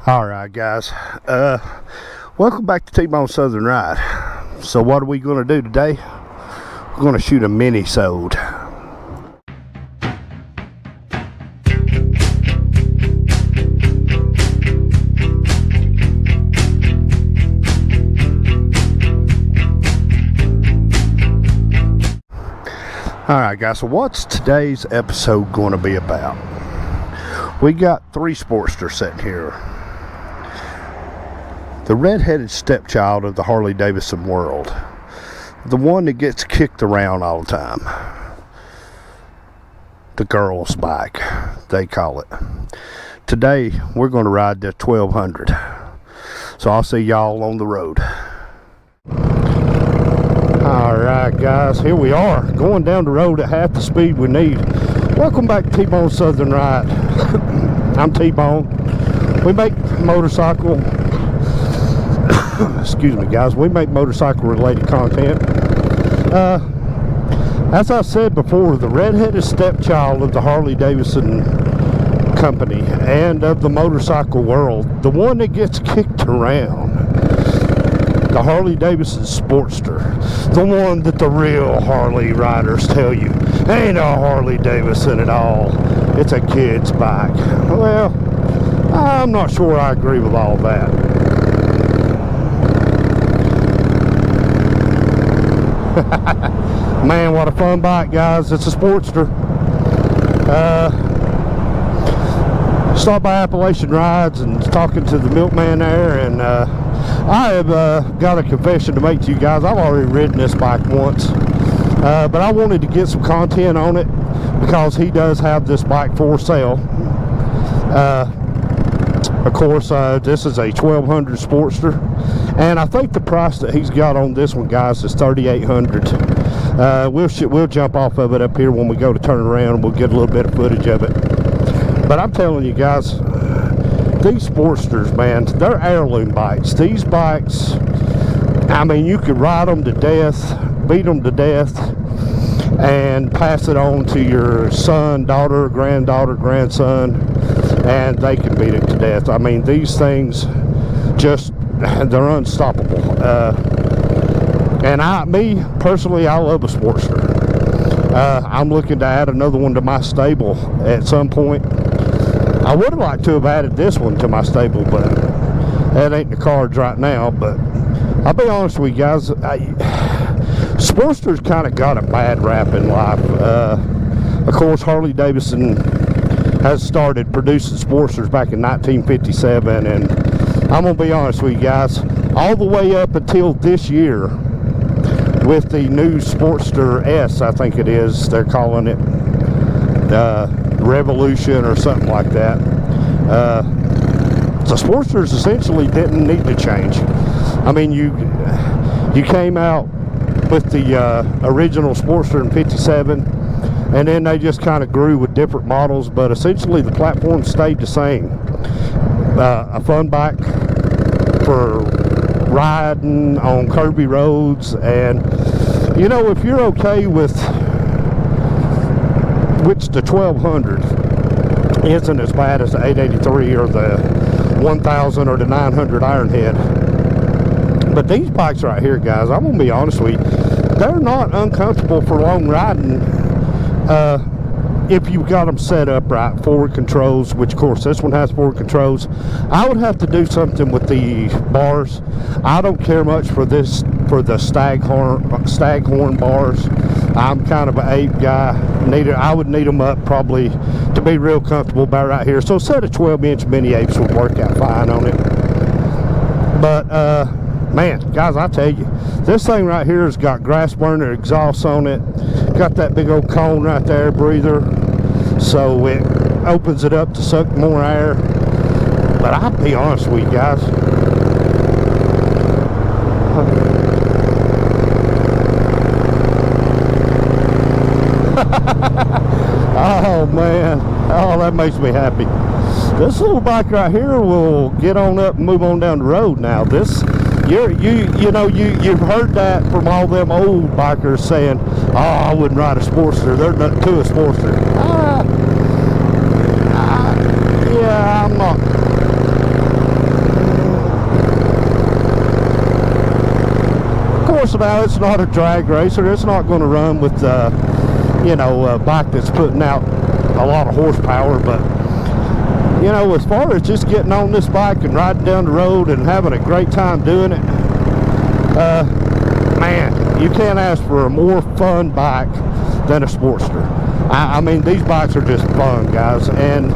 Alright guys, welcome back to T-Bone Southern Ride. So what are we going to do today? We're going to shoot a mini-sode. Alright guys, so what's today's episode going to be about? We got three Sportsters sitting here. The red-headed stepchild of the Harley-Davidson world. The one that gets kicked around all the time. The girl's bike, they call it. Today, we're going to ride the 1200. So I'll see y'all on the road. Alright guys, here we are. Going down the road at half the speed we need. Welcome back to T-Bone Southern Ride. I'm T-Bone. We make motorcycle... excuse me guys, we make motorcycle related content. As I said before, the red-headed stepchild of the Harley-Davidson company and of the motorcycle world, the one that gets kicked around, the Harley-Davidson Sportster, the one that the real Harley riders tell you ain't a Harley-Davidson at all, it's a kid's bike. Well, I'm not sure I agree with all that. Man, what a fun bike, guys. It's a Sportster. Stopped by Appalachian Rides and talking to the milkman there, and I have got a confession to make to you guys. I've already ridden this bike once, but I wanted to get some content on it because he does have this bike for sale. Of course, this is a 1200 Sportster, and I think the price that he's got on this one, guys, is $3,800. We'll jump off of it up here when we go to turn around, and we'll get a little bit of footage of it. But I'm telling you guys, these Sportsters, man, they're heirloom bikes. These bikes, I mean, you could ride them to death, beat them to death, and pass it on to your son, daughter, granddaughter, grandson, and they can beat it to death. I mean, these things just, they're unstoppable. And me personally, I love a Sportster. I'm looking to add another one to my stable at some point. I would have liked to have added this one to my stable, but that ain't the cards right now. But I'll be honest with you guys, Sportsters kind of got a bad rap in life. Of course, Harley-Davidson has started producing Sportsters back in 1957, and I'm gonna be honest with you guys, all the way up until this year with the new Sportster S, I think it is, they're calling it Revolution or something like that. The Sportsters essentially didn't need to change. I mean, you came out with the original Sportster in 57, and then they just kind of grew with different models, but essentially the platform stayed the same. A fun bike for riding on curvy roads, and you know, if you're okay with which the 1200 isn't as bad as the 883 or the 1000 or the 900 Ironhead, but these bikes right here, guys, I'm gonna be honest with you, they're not uncomfortable for long riding if you've got them set up right. Forward controls, which of course this one has forward controls. I would have to do something with the bars. I don't care much for this, for the staghorn bars. I'm kind of an 8 guy. I would need them up probably to be real comfortable about right here. So a set of 12-inch mini apes would work out fine on it. But man, guys, I tell you, this thing right here has got grass burner exhaust on it. Got that big old cone right there, breather, so it opens it up to suck more air. But I'll be honest with you guys, oh man, oh, that makes me happy. This little bike right here will get on up and move on down the road. Now this, you've heard that from all them old bikers saying, oh, I wouldn't ride a Sportster, they're not to a Sportster. Yeah, I'm not. course, now it's not a drag racer. It's not going to run with, you know, a bike that's putting out a lot of horsepower. But, you know, as far as just getting on this bike and riding down the road and having a great time doing it, man, you can't ask for a more fun bike than a Sportster. I mean, these bikes are just fun, guys. And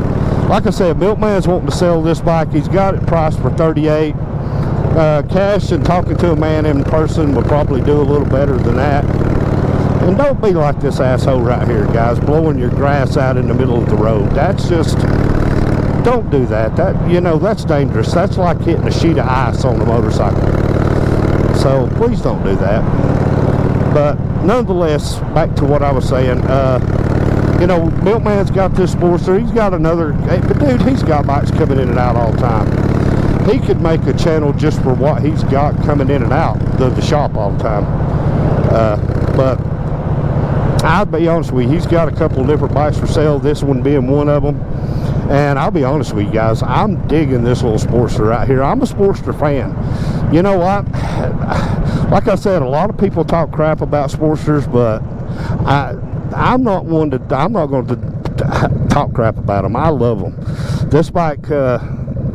like I said, Milkman's wanting to sell this bike. He's got it priced for $38. Cash and talking to a man in person will probably do a little better than that. And don't be like this asshole right here, guys, blowing your grass out in the middle of the road. That's just, don't do that. That, you know, that's dangerous. That's like hitting a sheet of ice on a motorcycle. So please don't do that. But nonetheless, back to what I was saying, you know, Milkman's got this Sportster. He's got another, but dude, he's got bikes coming in and out all the time. He could make a channel just for what he's got coming in and out of the shop all the time. But I'll be honest with you, he's got a couple of different bikes for sale, this one being one of them. And I'll be honest with you guys, I'm digging this little Sportster right here. I'm a Sportster fan. You know what? Like I said, a lot of people talk crap about Sportsters, but I'm not going to talk crap about them. I love them. This bike,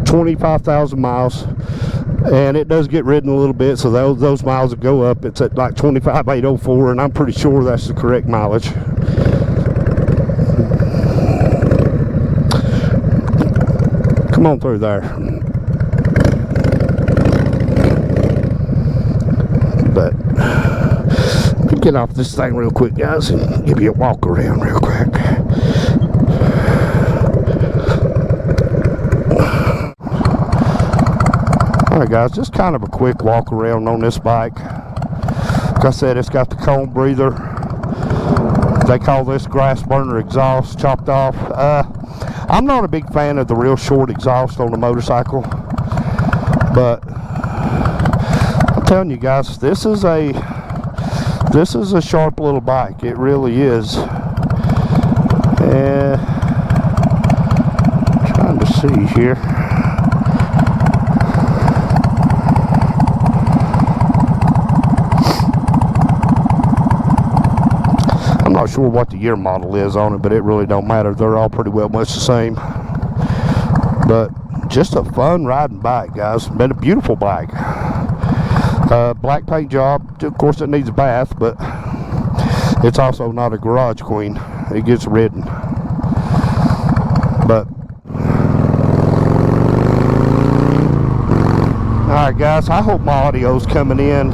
25,000 miles, and it does get ridden a little bit, so those miles that go up, it's at like 25,804, and I'm pretty sure that's the correct mileage. Come on through there. But let me get off this thing real quick, guys, and give you a walk around real quick. Alright guys, just kind of a quick walk around on this bike. Like I said, it's got the cone breather. They call this grass burner exhaust, chopped off. I'm not a big fan of the real short exhaust on the motorcycle, but I'm telling you guys, this is a sharp little bike. It really is. And trying to see here. I'm not sure what the year model is on it, but it really don't matter. They're all pretty well much the same. But just a fun riding bike, guys. Been a beautiful bike. Black paint job. Of course, it needs a bath, but it's also not a garage queen. It gets ridden. But alright guys, I hope my audio's coming in.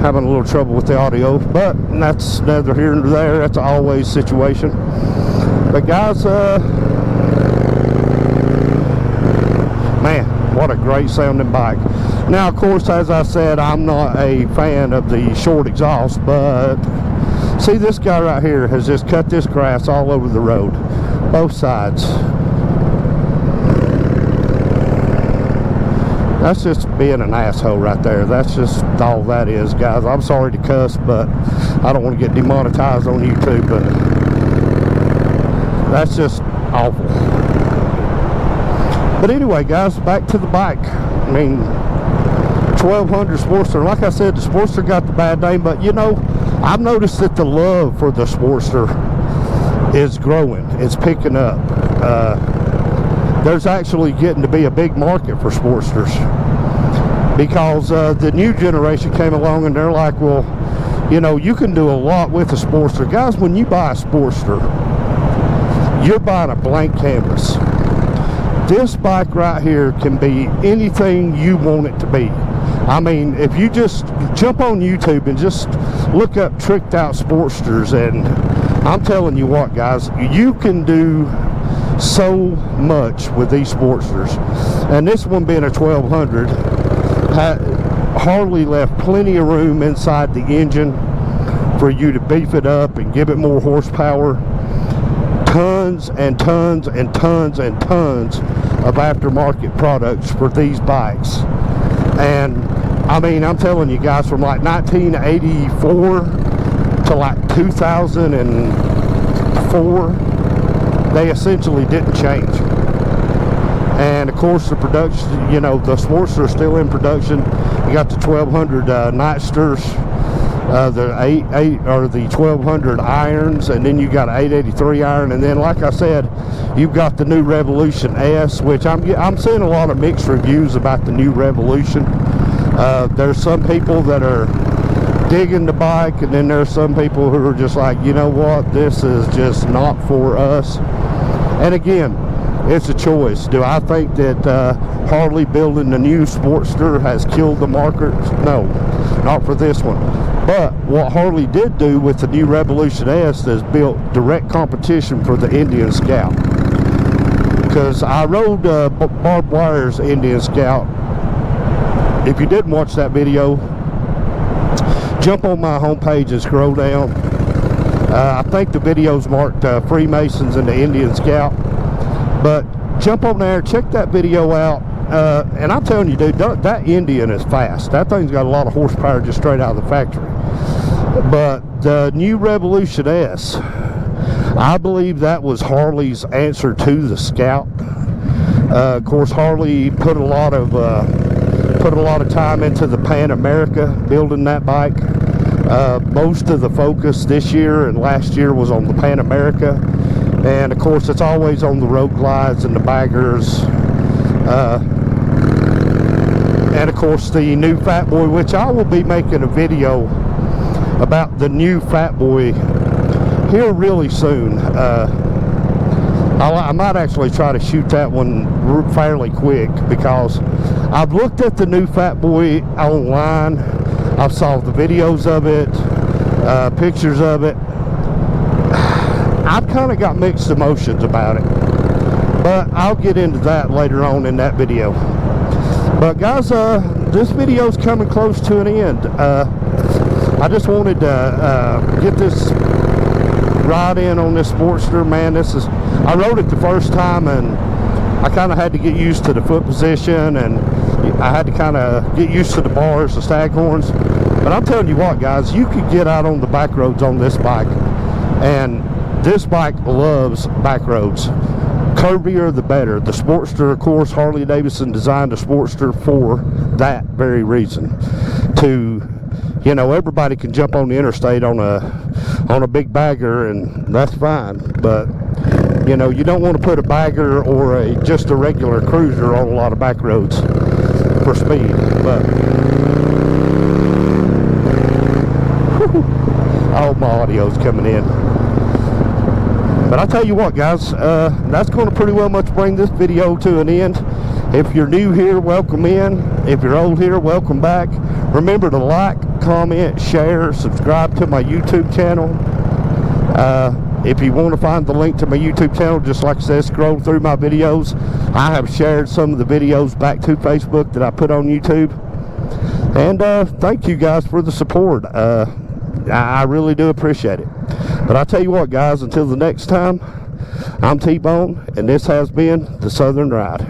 Having a little trouble with the audio, but that's neither here nor there. That's an always situation. But guys, man, what a great sounding bike. Now of course, as I said, I'm not a fan of the short exhaust, but see, this guy right here has just cut this grass all over the road, both sides. That's just being an asshole right there. That's just all that is, guys. I'm sorry to cuss, but I don't want to get demonetized on YouTube, but that's just awful. But anyway, guys, back to the bike. I mean, 1200 Sportster. Like I said, the Sportster got the bad name, but you know, I've noticed that the love for the Sportster is growing. It's picking up. There's actually getting to be a big market for Sportsters, because the new generation came along and they're like, well, you know, you can do a lot with a Sportster. Guys, when you buy a Sportster, you're buying a blank canvas. This bike right here can be anything you want it to be. I mean, if you just jump on YouTube and just look up tricked out Sportsters, and I'm telling you what, guys, you can do so much with these Sportsters. And this one, being a 1200, hardly left plenty of room inside the engine for you to beef it up and give it more horsepower. Tons and tons and tons and tons of aftermarket products for these bikes. And I mean, I'm telling you guys, from like 1984 to like 2004, they essentially didn't change. And of course the production, you know, the Sportster is still in production. You got the 1200 Nightsters, the 1200 irons, and then you got an 883 iron, and then like I said, you've got the new Revolution S, which I'm seeing a lot of mixed reviews about the new Revolution. There's some people that are digging the bike, and then there's some people who are just like, you know what, this is just not for us. And again, it's a choice. Do I think that Harley building the new Sportster has killed the market? No, not for this one. But what Harley did do with the new Revolution S is built direct competition for the Indian Scout. Because I rode Barbed Wire's Indian Scout. If you didn't watch that video, jump on my homepage and scroll down. I think the video's marked Freemasons and the Indian Scout. But jump on there, check that video out, and I'm telling you, dude, that Indian is fast. That thing's got a lot of horsepower just straight out of the factory. But the new Revolution S, I believe that was Harley's answer to the Scout. Of course, Harley put a lot of time into the Pan America, building that bike. Most of the focus this year and last year was on the Pan America. And of course, it's always on the road glides and the baggers, and of course the new Fat Boy, which I will be making a video about the new Fat Boy here really soon. I might actually try to shoot that one fairly quick, because I've looked at the new Fat Boy online. I've saw the videos of it, pictures of it. I've kind of got mixed emotions about it, but I'll get into that later on in that video. But guys, this video's coming close to an end. I just wanted to get this ride in on this Sportster, man. I rode it the first time, and I kind of had to get used to the foot position, and I had to kind of get used to the bars, the staghorns. But I'm telling you what, guys, you could get out on the back roads on this bike, and this bike loves back roads. Curvier the better. The Sportster, of course, Harley Davidson designed the Sportster for that very reason. To, you know, everybody can jump on the interstate on a big bagger, and that's fine. But, you know, you don't want to put a bagger or just a regular cruiser on a lot of back roads for speed. But I hope my audio's coming in. But I'll tell you what, guys, that's going to pretty well much bring this video to an end. If you're new here, welcome in. If you're old here, welcome back. Remember to like, comment, share, subscribe to my YouTube channel. If you want to find the link to my YouTube channel, just like I said, scroll through my videos. I have shared some of the videos back to Facebook that I put on YouTube. And thank you guys for the support. I really do appreciate it. But I'll tell you what, guys, until the next time, I'm T-Bone, and this has been the Southern Ride.